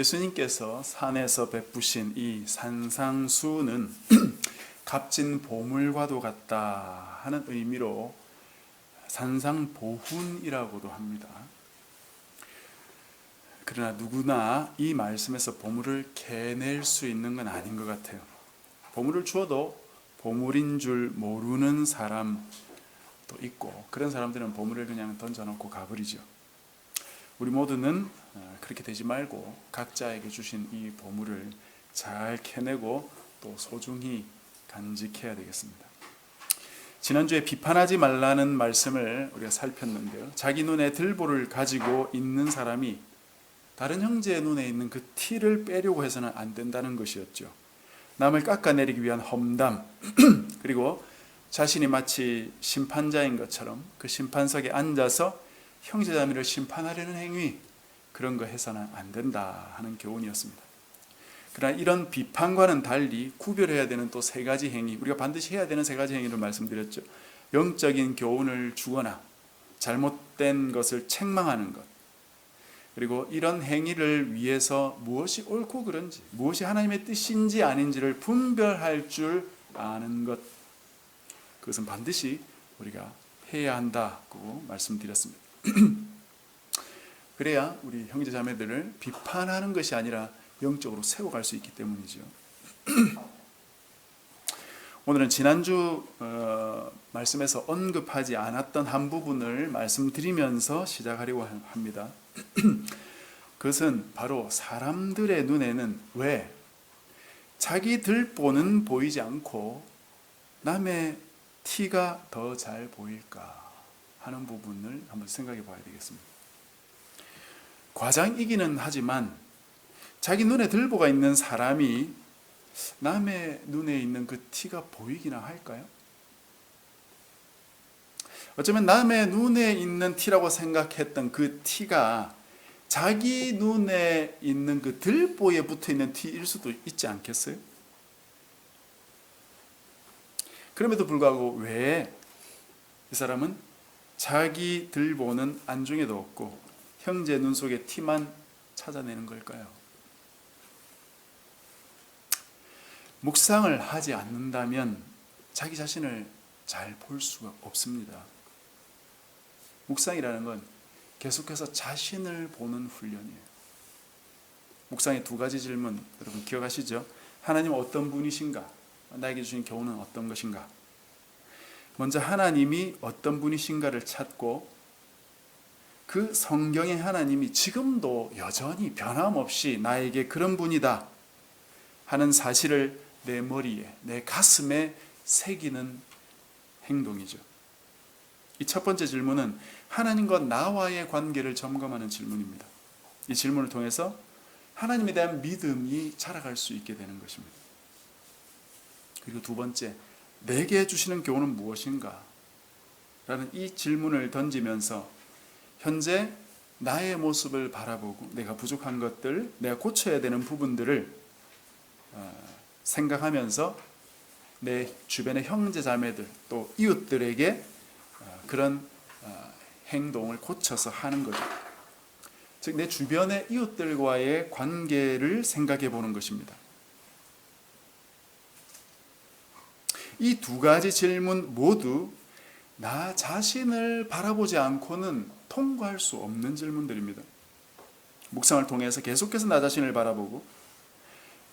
예수님께서 산에서 베푸신 이 산상수는 값진 보물과도 같다 하는 의미로 산상보훈이라고도 합니다. 그러나 누구나 이 말씀에서 보물을 캐낼 수 있는 건 아닌 것 같아요. 보물을 주어도 보물인 줄 모르는 사람도 있고, 그런 사람들은 보물을 그냥 던져놓고 가버리죠. 우리 모두는 그렇게 되지 말고 각자에게 주신 이 보물을 잘 캐내고 또 소중히 간직해야 되겠습니다. 지난주에 비판하지 말라는 말씀을 우리가 살폈는데요. 자기 눈에 들보를 가지고 있는 사람이 다른 형제의 눈에 있는 그 티를 빼려고 해서는 안 된다는 것이었죠. 남을 깎아내리기 위한 험담, 그리고 자신이 마치 심판자인 것처럼 그 심판석에 앉아서 형제자매를 심판하려는 행위, 그런 거 해서는 안 된다 하는 교훈이었습니다. 그러나 이런 비판과는 달리 구별해야 되는 또 세 가지 행위, 우리가 반드시 해야 되는 세 가지 행위를 말씀드렸죠. 영적인 교훈을 주거나 잘못된 것을 책망하는 것, 그리고 이런 행위를 위해서 무엇이 옳고 그른지, 무엇이 하나님의 뜻인지 아닌지를 분별할 줄 아는 것, 그것은 반드시 우리가 해야 한다고 말씀드렸습니다. 그래야 우리 형제자매들을 비판하는 것이 아니라 영적으로 세워갈 수 있기 때문이죠. 오늘은 지난주 말씀에서 언급하지 않았던 한 부분을 말씀드리면서 시작하려고 합니다. 그것은 바로 사람들의 눈에는 왜 자기 들보는 보이지 않고 남의 티가 더 잘 보일까 하는 부분을 한번 생각해 봐야 되겠습니다. 과장이기는 하지만 자기 눈에 들보가 있는 사람이 남의 눈에 있는 그 티가 보이기나 할까요? 어쩌면 남의 눈에 있는 티라고 생각했던 그 티가 자기 눈에 있는 그 들보에 붙어 있는 티일 수도 있지 않겠어요? 그럼에도 불구하고 왜 이 사람은 자기 들보는 안중에도 없고 형제 눈 속에 티만 찾아내는 걸까요? 묵상을 하지 않는다면 자기 자신을 잘 볼 수가 없습니다. 묵상이라는 건 계속해서 자신을 보는 훈련이에요. 묵상의 두 가지 질문 여러분 기억하시죠? 하나님은 어떤 분이신가? 나에게 주신 교훈은 어떤 것인가? 먼저 하나님이 어떤 분이신가를 찾고 그 성경의 하나님이 지금도 여전히 변함없이 나에게 그런 분이다 하는 사실을 내 머리에, 내 가슴에 새기는 행동이죠. 이 첫 번째 질문은 하나님과 나와의 관계를 점검하는 질문입니다. 이 질문을 통해서 하나님에 대한 믿음이 자라갈 수 있게 되는 것입니다. 그리고 두 번째, 내게 주시는 교훈은 무엇인가? 라는 이 질문을 던지면서 현재 나의 모습을 바라보고 내가 부족한 것들, 내가 고쳐야 되는 부분들을 생각하면서 내 주변의 형제 자매들 또 이웃들에게 그런 행동을 고쳐서 하는 거죠. 즉 내 주변의 이웃들과의 관계를 생각해 보는 것입니다. 이 두 가지 질문 모두 나 자신을 바라보지 않고는 통과할 수 없는 질문들입니다. 묵상을 통해서 계속해서 나 자신을 바라보고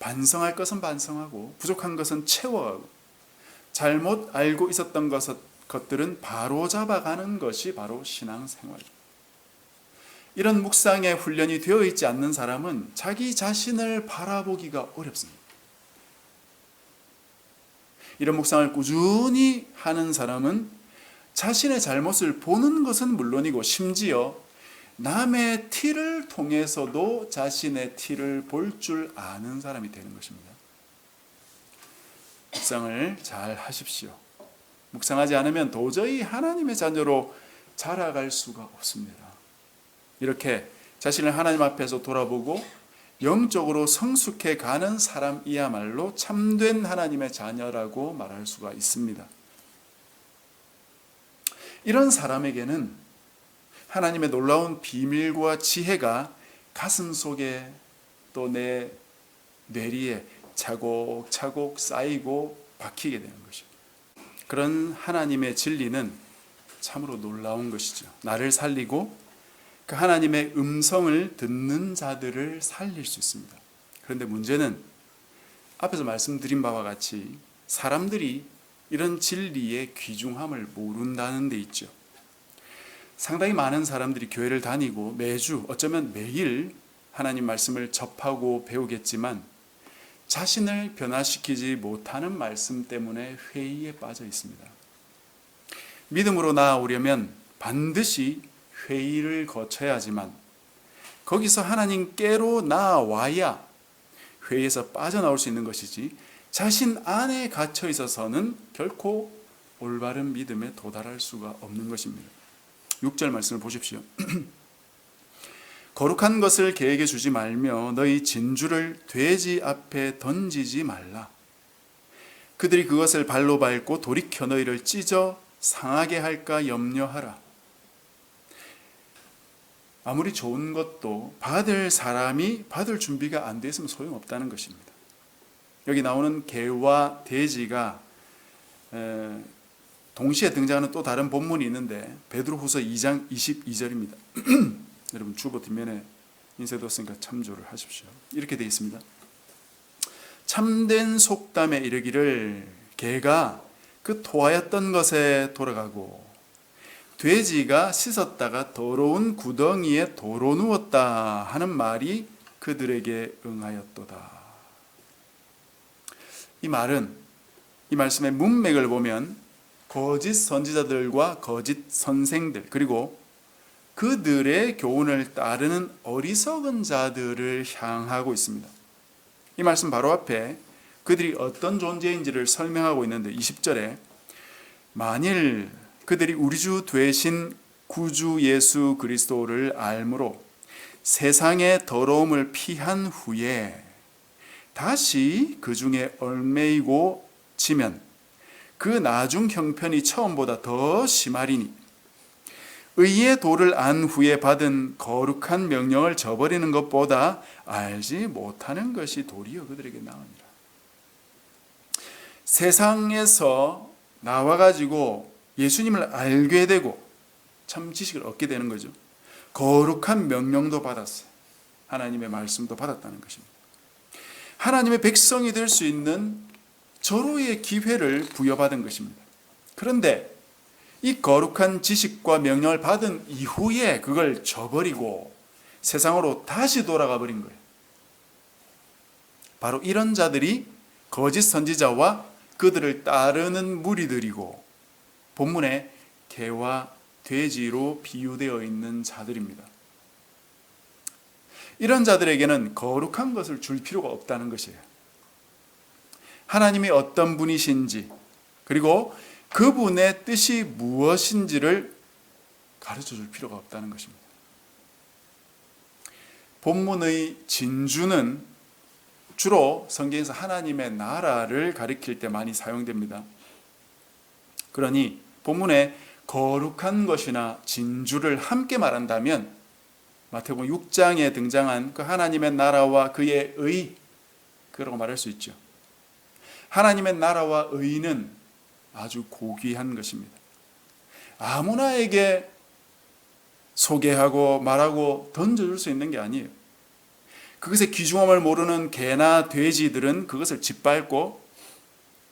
반성할 것은 반성하고 부족한 것은 채워가고 잘못 알고 있었던 것들은 바로잡아가는 것이 바로 신앙생활입니다. 이런 묵상의 훈련이 되어 있지 않는 사람은 자기 자신을 바라보기가 어렵습니다. 이런 묵상을 꾸준히 하는 사람은 자신의 잘못을 보는 것은 물론이고 심지어 남의 티를 통해서도 자신의 티를 볼 줄 아는 사람이 되는 것입니다. 묵상을 잘 하십시오. 묵상하지 않으면 도저히 하나님의 자녀로 자라갈 수가 없습니다. 이렇게 자신을 하나님 앞에서 돌아보고 영적으로 성숙해 가는 사람이야말로 참된 하나님의 자녀라고 말할 수가 있습니다. 이런 사람에게는 하나님의 놀라운 비밀과 지혜가 가슴 속에 또 내 뇌리에 차곡차곡 쌓이고 박히게 되는 것이죠. 그런 하나님의 진리는 참으로 놀라운 것이죠. 나를 살리고 그 하나님의 음성을 듣는 자들을 살릴 수 있습니다. 그런데 문제는 앞에서 말씀드린 바와 같이 사람들이 이런 진리의 귀중함을 모른다는 데 있죠. 상당히 많은 사람들이 교회를 다니고 매주 어쩌면 매일 하나님 말씀을 접하고 배우겠지만 자신을 변화시키지 못하는 말씀 때문에 회의에 빠져 있습니다. 믿음으로 나아오려면 반드시 회의를 거쳐야지만 거기서 하나님께로 나아와야 회의에서 빠져나올 수 있는 것이지 자신 안에 갇혀 있어서는 결코 올바른 믿음에 도달할 수가 없는 것입니다. 6절 말씀을 보십시오. 거룩한 것을 개에게 주지 말며 너희 진주를 돼지 앞에 던지지 말라. 그들이 그것을 발로 밟고 돌이켜 너희를 찢어 상하게 할까 염려하라. 아무리 좋은 것도 받을 사람이 받을 준비가 안 돼 있으면 소용없다는 것입니다. 여기 나오는 개와 돼지가 동시에 등장하는 또 다른 본문이 있는데 베드로후서 2장 22절입니다. 여러분 주보 뒷면에 인쇄되었으니까 참조를 하십시오. 이렇게 되어 있습니다. 참된 속담에 이르기를 개가 그 토하였던 것에 돌아가고 돼지가 씻었다가 더러운 구덩이에 도로 누웠다 하는 말이 그들에게 응하였도다. 이 말은 이 말씀의 문맥을 보면 거짓 선지자들과 거짓 선생들 그리고 그들의 교훈을 따르는 어리석은 자들을 향하고 있습니다. 이 말씀 바로 앞에 그들이 어떤 존재인지를 설명하고 있는데 20절에 만일 그들이 우리 주 되신 구주 예수 그리스도를 알므로 세상의 더러움을 피한 후에 다시 그 중에 얽매이고 지면 그 나중 형편이 처음보다 더 심하리니 의의 도를 안 후에 받은 거룩한 명령을 저버리는 것보다 알지 못하는 것이 도리어 그들에게 나으니라. 세상에서 나와가지고 예수님을 알게 되고 참 지식을 얻게 되는 거죠. 거룩한 명령도 받았어요. 하나님의 말씀도 받았다는 것입니다. 하나님의 백성이 될 수 있는 절호의 기회를 부여받은 것입니다. 그런데 이 거룩한 지식과 명령을 받은 이후에 그걸 저버리고 세상으로 다시 돌아가 버린 거예요. 바로 이런 자들이 거짓 선지자와 그들을 따르는 무리들이고 본문에 개와 돼지로 비유되어 있는 자들입니다. 이런 자들에게는 거룩한 것을 줄 필요가 없다는 것이에요. 하나님이 어떤 분이신지 그리고 그분의 뜻이 무엇인지를 가르쳐 줄 필요가 없다는 것입니다. 본문의 진주는 주로 성경에서 하나님의 나라를 가리킬 때 많이 사용됩니다. 그러니 본문에 거룩한 것이나 진주를 함께 말한다면 마태복음 6장에 등장한 그 하나님의 나라와 그의 의 그라고 말할 수 있죠. 하나님의 나라와 의는 아주 고귀한 것입니다. 아무나에게 소개하고 말하고 던져줄 수 있는 게 아니에요. 그것의 귀중함을 모르는 개나 돼지들은 그것을 짓밟고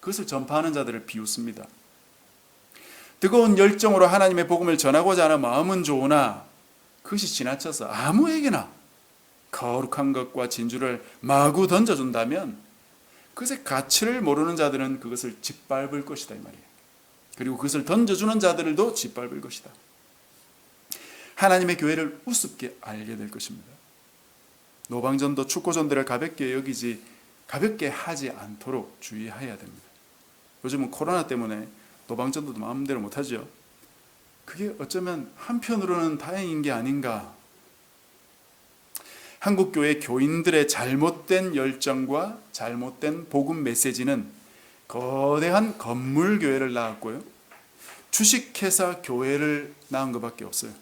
그것을 전파하는 자들을 비웃습니다. 뜨거운 열정으로 하나님의 복음을 전하고자 하는 마음은 좋으나 그것이 지나쳐서 아무에게나 거룩한 것과 진주를 마구 던져준다면 그것의 가치를 모르는 자들은 그것을 짓밟을 것이다 이 말이에요. 그리고 그것을 던져주는 자들도 짓밟을 것이다. 하나님의 교회를 우습게 알게 될 것입니다. 노방전도 축구전들을 가볍게 하지 않도록 주의해야 됩니다. 요즘은 코로나 때문에 노방전도 마음대로 못하죠. 그게 어쩌면 한편으로는 다행인 게 아닌가. 한국교회 교인들의 잘못된 열정과 잘못된 복음 메시지는 거대한 건물교회를 낳았고요. 주식회사 교회를 낳은 것밖에 없어요.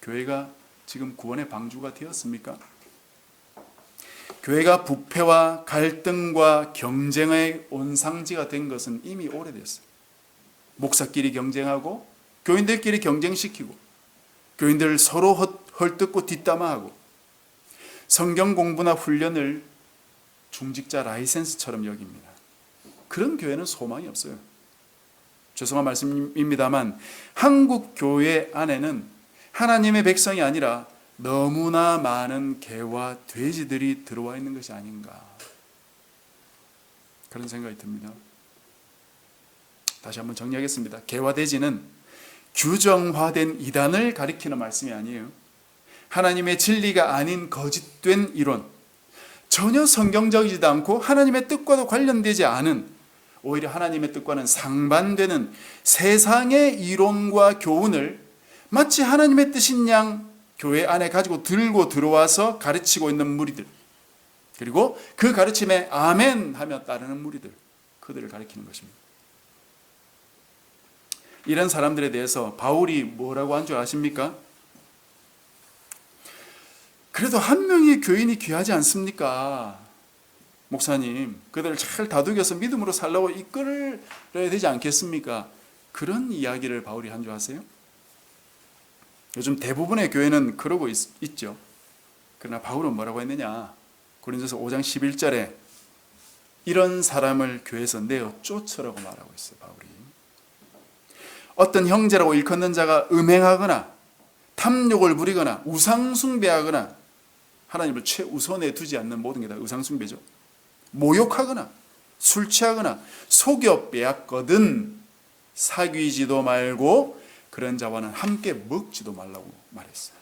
교회가 지금 구원의 방주가 되었습니까? 교회가 부패와 갈등과 경쟁의 온상지가 된 것은 이미 오래됐어요. 목사끼리 경쟁하고 교인들끼리 경쟁시키고 교인들을 서로 헐뜯고 뒷담화하고 성경 공부나 훈련을 중직자 라이센스처럼 여깁니다. 그런 교회는 소망이 없어요. 죄송한 말씀입니다만 한국 교회 안에는 하나님의 백성이 아니라 너무나 많은 개와 돼지들이 들어와 있는 것이 아닌가, 그런 생각이 듭니다. 다시 한번 정리하겠습니다. 개와 돼지는 규정화된 이단을 가리키는 말씀이 아니에요. 하나님의 진리가 아닌 거짓된 이론, 전혀 성경적이지도 않고 하나님의 뜻과도 관련되지 않은, 오히려 하나님의 뜻과는 상반되는 세상의 이론과 교훈을 마치 하나님의 뜻인 양 교회 안에 가지고 들고 들어와서 가르치고 있는 무리들, 그리고 그 가르침에 아멘 하며 따르는 무리들, 그들을 가리키는 것입니다. 이런 사람들에 대해서 바울이 뭐라고 한 줄 아십니까? 그래도 한 명의 교인이 귀하지 않습니까? 목사님, 그들을 잘 다독여서 믿음으로 살라고 이끌어야 되지 않겠습니까? 그런 이야기를 바울이 한 줄 아세요? 요즘 대부분의 교회는 그러고 있죠. 그러나 바울은 뭐라고 했느냐? 고린도서 5장 11절에 이런 사람을 교회에서 내어 쫓으라고 말하고 있어요. 바울이. 어떤 형제라고 일컫는 자가 음행하거나 탐욕을 부리거나 우상숭배하거나, 하나님을 최우선에 두지 않는 모든 게 다 우상숭배죠. 모욕하거나 술 취하거나 속여 빼앗거든 사귀지도 말고 그런 자와는 함께 먹지도 말라고 말했어요.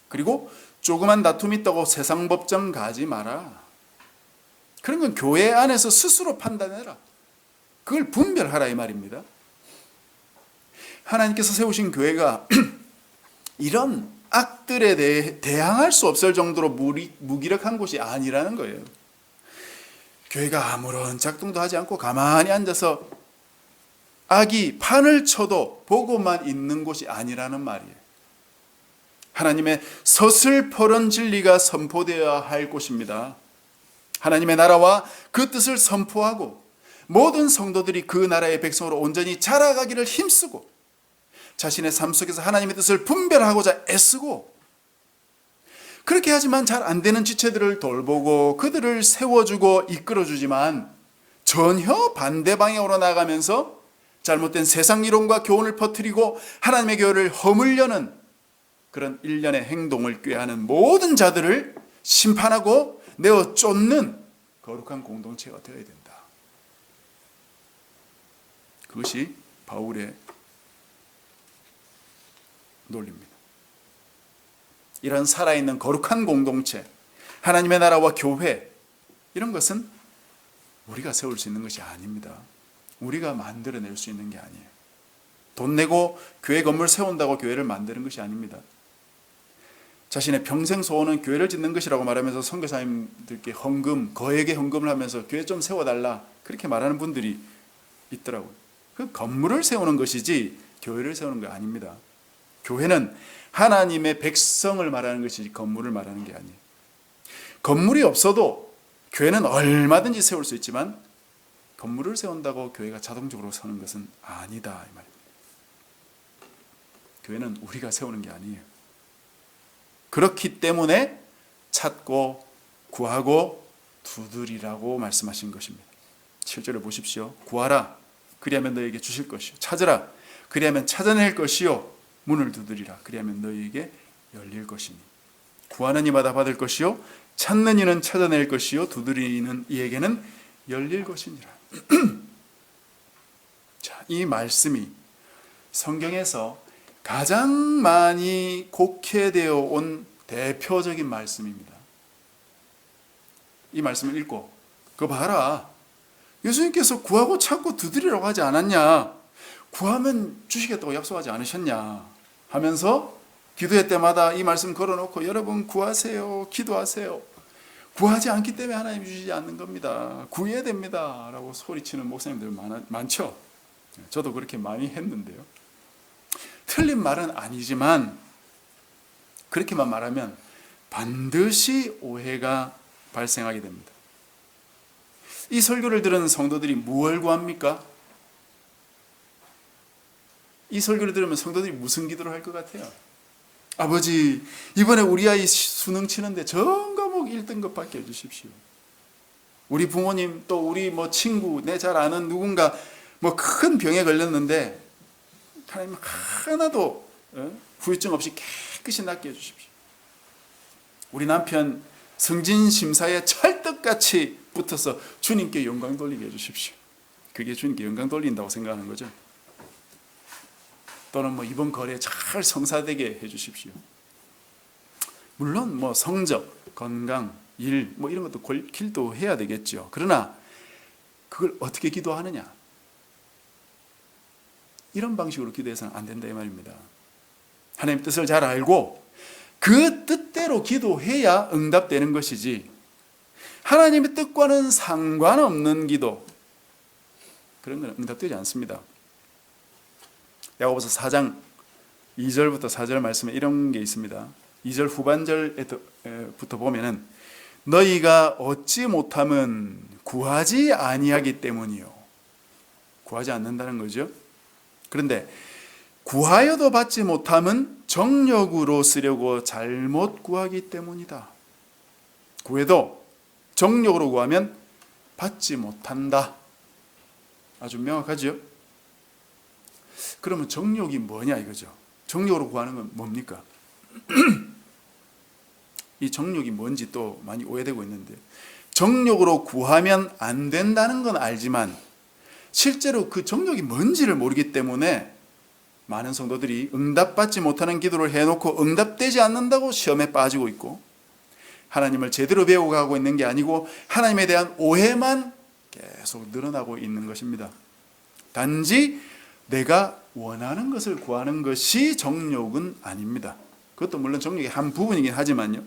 그리고 조그만 다툼이 있다고 세상 법정 가지 마라. 그런 건 교회 안에서 스스로 판단해라. 그걸 분별하라 이 말입니다. 하나님께서 세우신 교회가 이런 악들에 대해 대항할 수 없을 정도로 무기력한 곳이 아니라는 거예요. 교회가 아무런 작동도 하지 않고 가만히 앉아서 악이 판을 쳐도 보고만 있는 곳이 아니라는 말이에요. 하나님의 서슬퍼런 진리가 선포되어야 할 곳입니다. 하나님의 나라와 그 뜻을 선포하고 모든 성도들이 그 나라의 백성으로 온전히 자라가기를 힘쓰고 자신의 삶 속에서 하나님의 뜻을 분별하고자 애쓰고, 그렇게 하지만 잘 안 되는 지체들을 돌보고 그들을 세워주고 이끌어주지만 전혀 반대 방향으로 나가면서 잘못된 세상 이론과 교훈을 퍼뜨리고 하나님의 교회를 허물려는 그런 일련의 행동을 꾀하는 모든 자들을 심판하고 내어 쫓는 거룩한 공동체가 되어야 된다. 그것이 바울의 논리입니다. 이런 살아있는 거룩한 공동체, 하나님의 나라와 교회, 이런 것은 우리가 세울 수 있는 것이 아닙니다. 우리가 만들어낼 수 있는 게 아니에요. 돈 내고 교회 건물 세운다고 교회를 만드는 것이 아닙니다. 자신의 평생 소원은 교회를 짓는 것이라고 말하면서 선교사님들께 헌금, 거액의 헌금을 하면서 교회 좀 세워달라, 그렇게 말하는 분들이 있더라고요. 그 건물을 세우는 것이지 교회를 세우는 게 아닙니다. 교회는 하나님의 백성을 말하는 것이지 건물을 말하는 게 아니에요. 건물이 없어도 교회는 얼마든지 세울 수 있지만 건물을 세운다고 교회가 자동적으로 서는 것은 아니다 이 말입니다. 교회는 우리가 세우는 게 아니에요. 그렇기 때문에 찾고 구하고 두드리라고 말씀하신 것입니다. 7절을 보십시오. 구하라 그리하면 너에게 주실 것이요, 찾으라 그리하면 찾아낼 것이요, 문을 두드리라 그리하면 너희에게 열릴 것이니. 구하는 이마다 받을 것이요, 찾는 이는 찾아낼 것이요, 두드리는 이에게는 열릴 것이니라. 자, 이 말씀이 성경에서 가장 많이 곡해되어 온 대표적인 말씀입니다. 이 말씀을 읽고 그거 봐라, 예수님께서 구하고 찾고 두드리라고 하지 않았냐, 구하면 주시겠다고 약속하지 않으셨냐 하면서 기도회 때마다 이 말씀 걸어놓고 여러분 구하세요, 기도하세요, 구하지 않기 때문에 하나님이 주시지 않는 겁니다, 구해야 됩니다 라고 소리치는 목사님들 많죠. 저도 그렇게 많이 했는데요. 틀린 말은 아니지만 그렇게만 말하면 반드시 오해가 발생하게 됩니다. 이 설교를 들은 성도들이 무엇을 구합니까? 이 설교를 들으면 성도들이 무슨 기도를 할 것 같아요? 아버지, 이번에 우리 아이 수능 치는데 전 과목 1등급 받게 해주십시오. 우리 부모님, 또 우리 친구, 내 잘 아는 누군가 큰 병에 걸렸는데 하나님 하나도 후유증 없이 깨끗이 낫게 해주십시오. 우리 남편 승진 심사에 찰떡같이 붙어서 주님께 영광 돌리게 해주십시오. 그게 주님께 영광 돌린다고 생각하는 거죠. 또는 이번 거래 잘 성사되게 해주십시오. 물론 성적, 건강, 일 이런 것도 기도해야 되겠죠. 그러나 그걸 어떻게 기도하느냐? 이런 방식으로 기도해서는 안 된다 이 말입니다. 하나님 뜻을 잘 알고 그 뜻대로 기도해야 응답되는 것이지, 하나님의 뜻과는 상관없는 기도, 그런 건 응답되지 않습니다. 야고보서 4장 2절부터 4절 말씀에 이런 게 있습니다. 2절 후반절부터 보면은 너희가 얻지 못함은 구하지 아니하기 때문이요. 구하지 않는다는 거죠. 그런데 구하여도 받지 못함은 정욕으로 쓰려고 잘못 구하기 때문이다. 구해도 정욕으로 구하면 받지 못한다. 아주 명확하죠? 그러면 정욕이 뭐냐 이거죠. 정욕으로 구하는 건 뭡니까? 이 정욕이 뭔지 또 많이 오해되고 있는데, 정욕으로 구하면 안 된다는 건 알지만 실제로 그 정욕이 뭔지를 모르기 때문에 많은 성도들이 응답받지 못하는 기도를 해놓고 응답되지 않는다고 시험에 빠지고 있고, 하나님을 제대로 배워가고 있는 게 아니고 하나님에 대한 오해만 계속 늘어나고 있는 것입니다. 단지 내가 원하는 것을 구하는 것이 정욕은 아닙니다. 그것도 물론 정욕의 한 부분이긴 하지만요,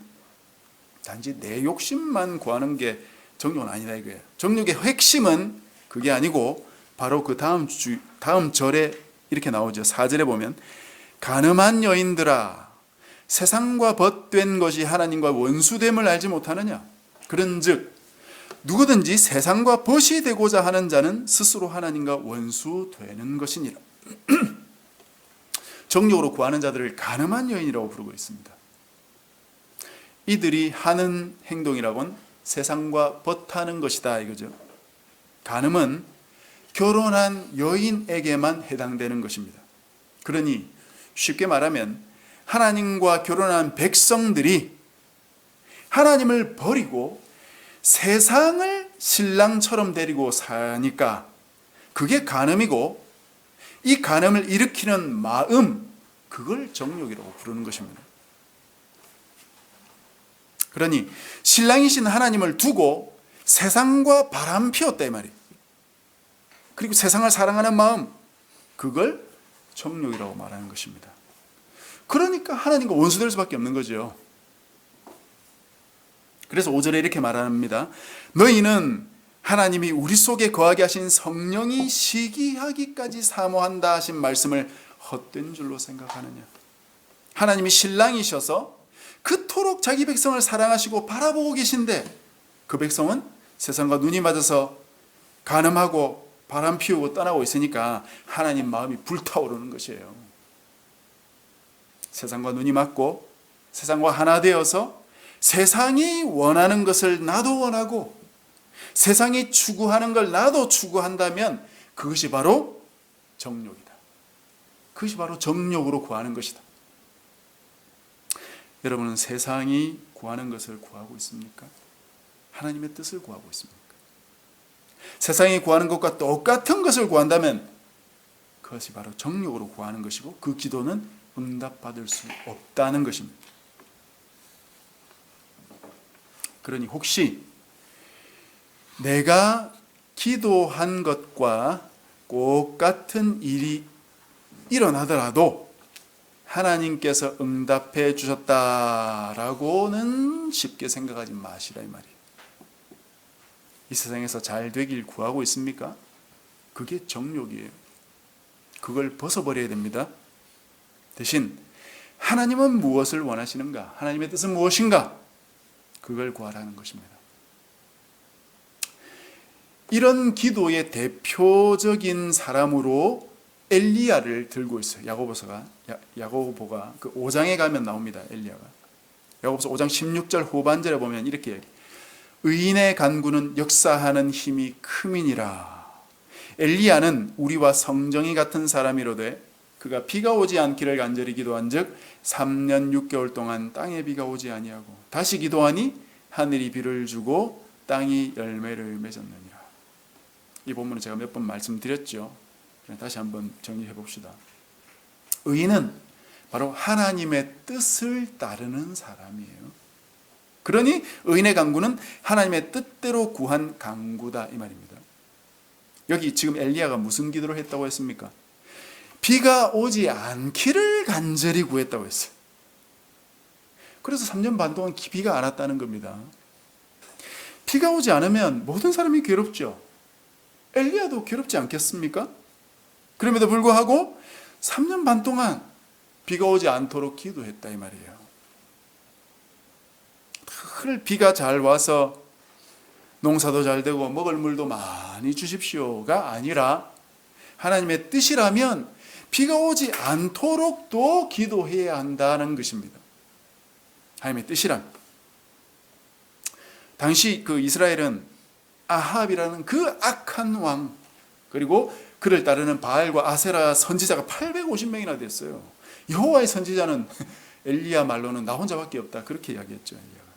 단지 내 욕심만 구하는 게 정욕은 아니다 이거예요. 정욕의 핵심은 그게 아니고 바로 그 다음 절에 이렇게 나오죠. 4절에 보면 간음한 여인들아, 세상과 벗된 것이 하나님과 원수됨을 알지 못하느냐? 그런즉 누구든지 세상과 벗이 되고자 하는 자는 스스로 하나님과 원수되는 것이니라. 정욕으로 구하는 자들을 간음한 여인이라고 부르고 있습니다. 이들이 하는 행동이라고는 세상과 벗하는 것이다 이거죠. 간음은 결혼한 여인에게만 해당되는 것입니다. 그러니 쉽게 말하면 하나님과 결혼한 백성들이 하나님을 버리고 세상을 신랑처럼 데리고 사니까 그게 간음이고, 이 간음을 일으키는 마음, 그걸 정욕이라고 부르는 것입니다. 그러니 신랑이신 하나님을 두고 세상과 바람 피웠다 이 말이에요. 그리고 세상을 사랑하는 마음, 그걸 정욕이라고 말하는 것입니다. 그러니까 하나님과 원수될 수밖에 없는 거죠. 그래서 5절에 이렇게 말합니다. 너희는 하나님이 우리 속에 거하게 하신 성령이 시기하기까지 사모한다 하신 말씀을 헛된 줄로 생각하느냐? 하나님이 신랑이셔서 그토록 자기 백성을 사랑하시고 바라보고 계신데 그 백성은 세상과 눈이 맞아서 간음하고 바람 피우고 떠나고 있으니까 하나님 마음이 불타오르는 것이에요. 세상과 눈이 맞고 세상과 하나 되어서 세상이 원하는 것을 나도 원하고 세상이 추구하는 걸 나도 추구한다면 그것이 바로 정욕이다. 그것이 바로 정욕으로 구하는 것이다. 여러분은 세상이 구하는 것을 구하고 있습니까? 하나님의 뜻을 구하고 있습니까? 세상이 구하는 것과 똑같은 것을 구한다면 그것이 바로 정욕으로 구하는 것이고 그 기도는 응답받을 수 없다는 것입니다. 그러니 혹시 내가 기도한 것과 똑같은 일이 일어나더라도 하나님께서 응답해 주셨다라고는 쉽게 생각하지 마시라 이 말이에요. 이 세상에서 잘 되길 구하고 있습니까? 그게 정욕이에요. 그걸 벗어버려야 됩니다. 대신 하나님은 무엇을 원하시는가? 하나님의 뜻은 무엇인가? 그걸 구하라는 것입니다. 이런 기도의 대표적인 사람으로 엘리야를 들고 있어요. 야고보가 그 5장에 가면 나옵니다. 엘리야가. 야고보서 5장 16절 후반절에 보면 이렇게 얘기해요. 의인의 간구는 역사하는 힘이 크미니라. 엘리야는 우리와 성정이 같은 사람이로되 그가 비가 오지 않기를 간절히 기도한즉 3년 6개월 동안 땅에 비가 오지 아니하고 다시 기도하니 하늘이 비를 주고 땅이 열매를 맺었느니라. 이 본문은 제가 몇 번 말씀드렸죠. 다시 한번 정리해 봅시다. 의인은 바로 하나님의 뜻을 따르는 사람이에요. 그러니 의인의 간구는 하나님의 뜻대로 구한 간구다 이 말입니다. 여기 지금 엘리야가 무슨 기도를 했다고 했습니까? 비가 오지 않기를 간절히 구했다고 했어요. 그래서 3년 반 동안 비가 안 왔다는 겁니다. 비가 오지 않으면 모든 사람이 괴롭죠. 엘리야도 괴롭지 않겠습니까? 그럼에도 불구하고 3년 반 동안 비가 오지 않도록 기도했다 이 말이에요. 늘 비가 잘 와서 농사도 잘 되고 먹을 물도 많이 주십시오가 아니라 하나님의 뜻이라면 비가 오지 않도록도 기도해야 한다는 것입니다. 하나님의 뜻이란. 당시 그 이스라엘은 아합이라는 그 악한 왕 그리고 그를 따르는 바알과 아세라 선지자가 850명이나 됐어요. 여호와의 선지자는 엘리야 말로는 나 혼자밖에 없다 그렇게 이야기했죠. 엘리야가.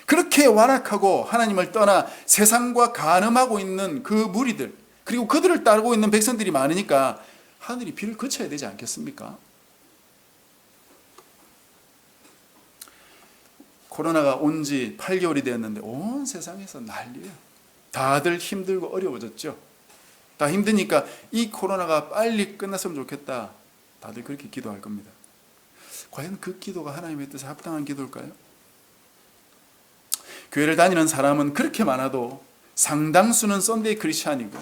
그렇게 완악하고 하나님을 떠나 세상과 간음하고 있는 그 무리들 그리고 그들을 따르고 있는 백성들이 많으니까 하늘이 비를 그쳐야 되지 않겠습니까? 코로나가 온 지 8개월이 되었는데 온 세상에서 난리예요. 다들 힘들고 어려워졌죠. 다 힘드니까 이 코로나가 빨리 끝났으면 좋겠다. 다들 그렇게 기도할 겁니다. 과연 그 기도가 하나님의 뜻에 합당한 기도일까요? 교회를 다니는 사람은 그렇게 많아도 상당수는 썬데이 크리스찬이고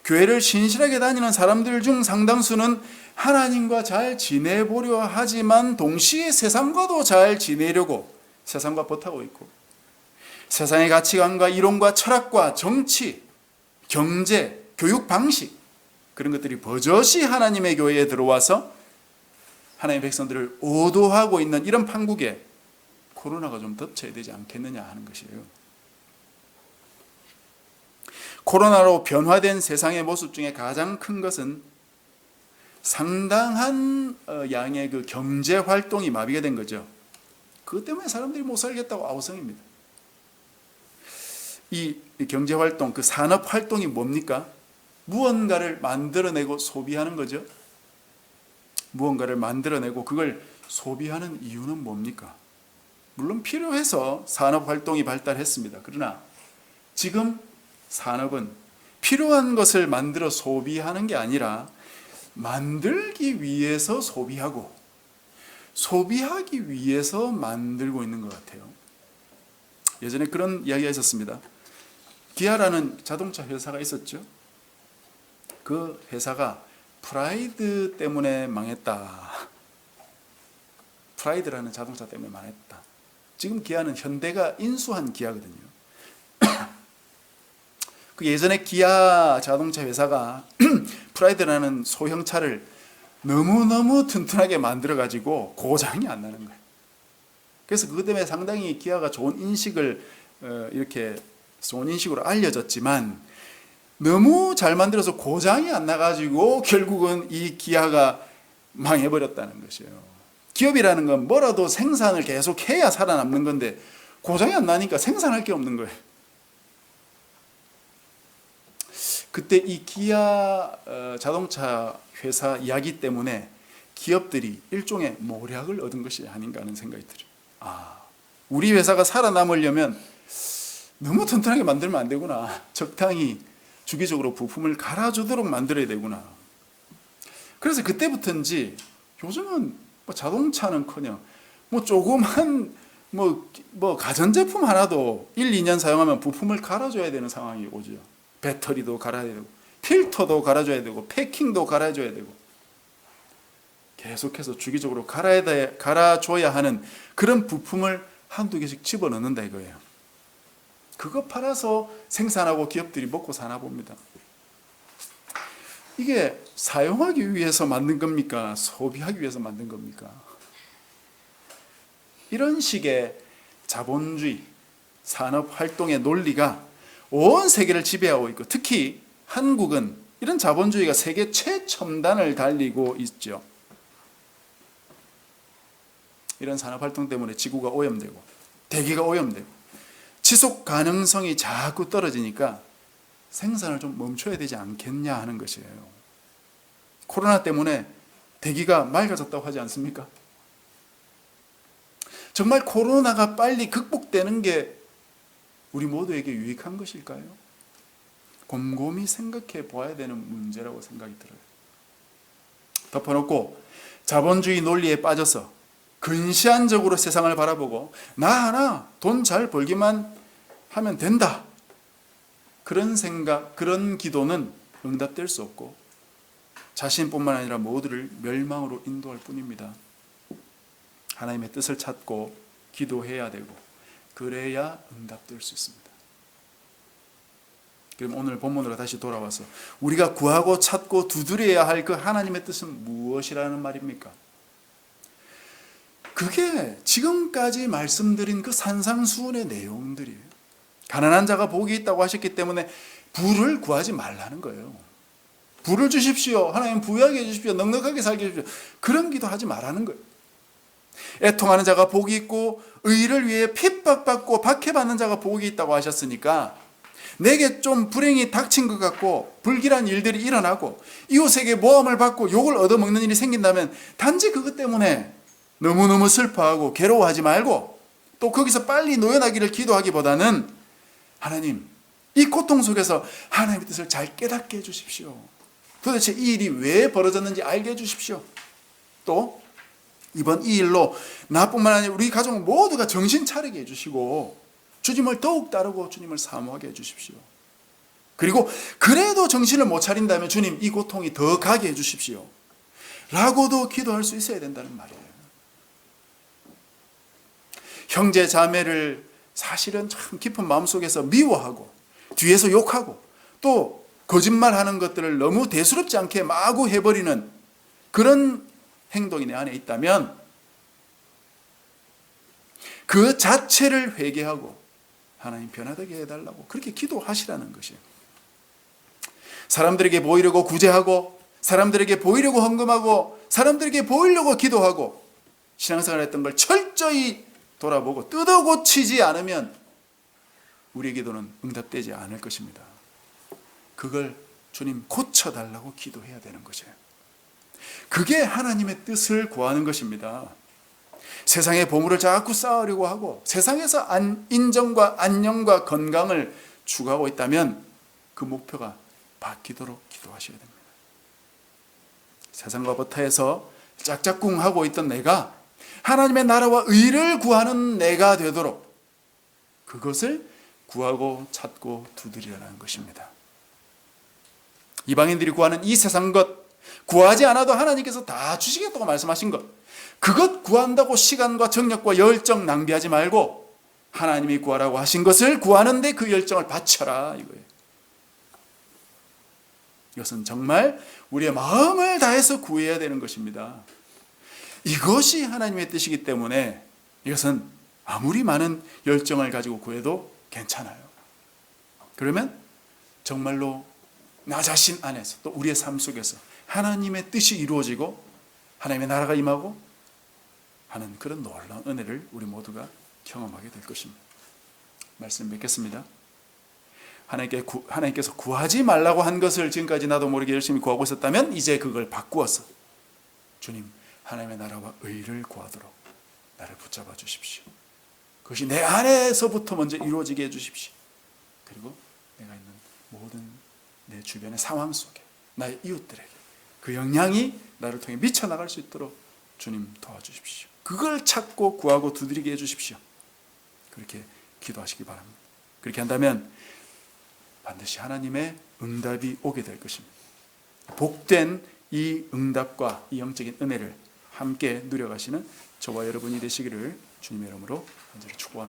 교회를 신실하게 다니는 사람들 중 상당수는 하나님과 잘 지내보려 하지만 동시에 세상과도 잘 지내려고 세상과 버타고 있고 세상의 가치관과 이론과 철학과 정치, 경제, 교육 방식 그런 것들이 버젓이 하나님의 교회에 들어와서 하나님의 백성들을 오도하고 있는 이런 판국에 코로나가 좀 덮쳐야 되지 않겠느냐 하는 것이에요. 코로나로 변화된 세상의 모습 중에 가장 큰 것은 상당한 양의 그 경제 활동이 마비가 된 거죠. 그것 때문에 사람들이 못 살겠다고 아우성입니다. 이 경제 활동, 그 산업 활동이 뭡니까? 무언가를 만들어내고 소비하는 거죠. 무언가를 만들어내고 그걸 소비하는 이유는 뭡니까? 물론 필요해서 산업 활동이 발달했습니다. 그러나 지금 산업은 필요한 것을 만들어 소비하는 게 아니라 만들기 위해서 소비하고 소비하기 위해서 만들고 있는 것 같아요. 예전에 그런 이야기가 있었습니다. 기아라는 자동차 회사가 있었죠. 그 회사가 프라이드 때문에 망했다. 프라이드라는 자동차 때문에 망했다. 지금 기아는 현대가 인수한 기아거든요. 그 예전에 기아 자동차 회사가 프라이드라는 소형차를 너무너무 튼튼하게 만들어가지고 고장이 안 나는 거예요. 그래서 그것 때문에 상당히 기아가 좋은 인식을 이렇게 좋은 인식으로 알려졌지만 너무 잘 만들어서 고장이 안 나가지고 결국은 이 기아가 망해버렸다는 것이에요. 기업이라는 건 뭐라도 생산을 계속 해야 살아남는 건데 고장이 안 나니까 생산할 게 없는 거예요. 그때 이 기아 자동차 회사 이야기 때문에 기업들이 일종의 모략을 얻은 것이 아닌가 하는 생각이 들어요. 우리 회사가 살아남으려면 너무 튼튼하게 만들면 안 되구나. 적당히 주기적으로 부품을 갈아주도록 만들어야 되구나. 그래서 그때부터인지 요즘은 자동차는커녕 조그만 가전제품 하나도 1, 2년 사용하면 부품을 갈아줘야 되는 상황이 오죠. 배터리도 갈아야 되고 필터도 갈아줘야 되고 패킹도 갈아줘야 되고 계속해서 주기적으로 갈아줘야 하는 그런 부품을 한두 개씩 집어넣는다 이거예요. 그거 팔아서 생산하고 기업들이 먹고 사나 봅니다. 이게 사용하기 위해서 만든 겁니까? 소비하기 위해서 만든 겁니까? 이런 식의 자본주의 산업 활동의 논리가 온 세계를 지배하고 있고, 특히 한국은 이런 자본주의가 세계 최첨단을 달리고 있죠. 이런 산업 활동 때문에 지구가 오염되고 대기가 오염되고 지속 가능성이 자꾸 떨어지니까 생산을 좀 멈춰야 되지 않겠냐 하는 것이에요. 코로나 때문에 대기가 맑아졌다고 하지 않습니까? 정말 코로나가 빨리 극복되는 게 우리 모두에게 유익한 것일까요? 곰곰이 생각해 보아야 되는 문제라고 생각이 들어요. 덮어놓고 자본주의 논리에 빠져서 근시안적으로 세상을 바라보고 나 하나 돈 잘 벌기만 하면 된다, 그런 생각, 그런 기도는 응답될 수 없고 자신뿐만 아니라 모두를 멸망으로 인도할 뿐입니다. 하나님의 뜻을 찾고 기도해야 되고 그래야 응답될 수 있습니다. 그럼 오늘 본문으로 다시 돌아와서 우리가 구하고 찾고 두드려야 할 그 하나님의 뜻은 무엇이라는 말입니까? 그게 지금까지 말씀드린 그 산상수훈의 내용들이에요. 가난한 자가 복이 있다고 하셨기 때문에 부를 구하지 말라는 거예요. 부를 주십시오. 하나님 부유하게 해주십시오. 넉넉하게 살게 해주십시오. 그런 기도하지 말라는 거예요. 애통하는 자가 복이 있고 의를 위해 핍박받고 박해받는 자가 복이 있다고 하셨으니까 내게 좀 불행이 닥친 것 같고 불길한 일들이 일어나고 이웃에게 모함을 받고 욕을 얻어먹는 일이 생긴다면 단지 그것 때문에 너무너무 슬퍼하고 괴로워하지 말고 또 거기서 빨리 노연하기를 기도하기보다는 하나님, 이 고통 속에서 하나님의 뜻을 잘 깨닫게 해주십시오. 도대체 이 일이 왜 벌어졌는지 알게 해주십시오. 또 이번 이 일로 나뿐만 아니라 우리 가족 모두가 정신 차리게 해주시고 주님을 더욱 따르고 주님을 사모하게 해주십시오. 그리고 그래도 정신을 못 차린다면 주님, 이 고통이 더 가게 해주십시오 라고도 기도할 수 있어야 된다는 말이에요. 형제 자매를 사실은 참 깊은 마음속에서 미워하고 뒤에서 욕하고 또 거짓말하는 것들을 너무 대수롭지 않게 마구 해버리는 그런 행동이 내 안에 있다면 그 자체를 회개하고 하나님 변화되게 해달라고 그렇게 기도하시라는 것이에요. 사람들에게 보이려고 구제하고 사람들에게 보이려고 헌금하고 사람들에게 보이려고 기도하고 신앙생활 했던 걸 철저히 돌아보고 뜯어고치지 않으면 우리의 기도는 응답되지 않을 것입니다. 그걸 주님 고쳐달라고 기도해야 되는 것이에요. 그게 하나님의 뜻을 구하는 것입니다. 세상의 보물을 자꾸 쌓으려고 하고 세상에서 인정과 안녕과 건강을 추구하고 있다면 그 목표가 바뀌도록 기도하셔야 됩니다. 세상과 버타에서 짝짝꿍하고 있던 내가 하나님의 나라와 의를 구하는 내가 되도록 그것을 구하고 찾고 두드리라는 것입니다. 이방인들이 구하는 이 세상 것, 구하지 않아도 하나님께서 다 주시겠다고 말씀하신 것, 그것 구한다고 시간과 정력과 열정 낭비하지 말고 하나님이 구하라고 하신 것을 구하는데 그 열정을 바쳐라 이거예요. 이것은 정말 우리의 마음을 다해서 구해야 되는 것입니다. 이것이 하나님의 뜻이기 때문에 이것은 아무리 많은 열정을 가지고 구해도 괜찮아요. 그러면 정말로 나 자신 안에서 또 우리의 삶 속에서 하나님의 뜻이 이루어지고 하나님의 나라가 임하고 하는 그런 놀라운 은혜를 우리 모두가 경험하게 될 것입니다. 말씀 맺겠습니다. 하나님께서 구하지 말라고 한 것을 지금까지 나도 모르게 열심히 구하고 있었다면 이제 그걸 바꾸어서 주님, 하나님의 나라와 의를 구하도록 나를 붙잡아 주십시오. 그것이 내 안에서부터 먼저 이루어지게 해주십시오. 그리고 내가 있는 모든 내 주변의 상황 속에 나의 이웃들에게 그 영향이 나를 통해 미쳐나갈 수 있도록 주님 도와주십시오. 그걸 찾고 구하고 두드리게 해주십시오. 그렇게 기도하시기 바랍니다. 그렇게 한다면 반드시 하나님의 응답이 오게 될 것입니다. 복된 이 응답과 이 영적인 은혜를 함께 누려가시는 저와 여러분이 되시기를 주님의 이름으로 간절히 축복합니다.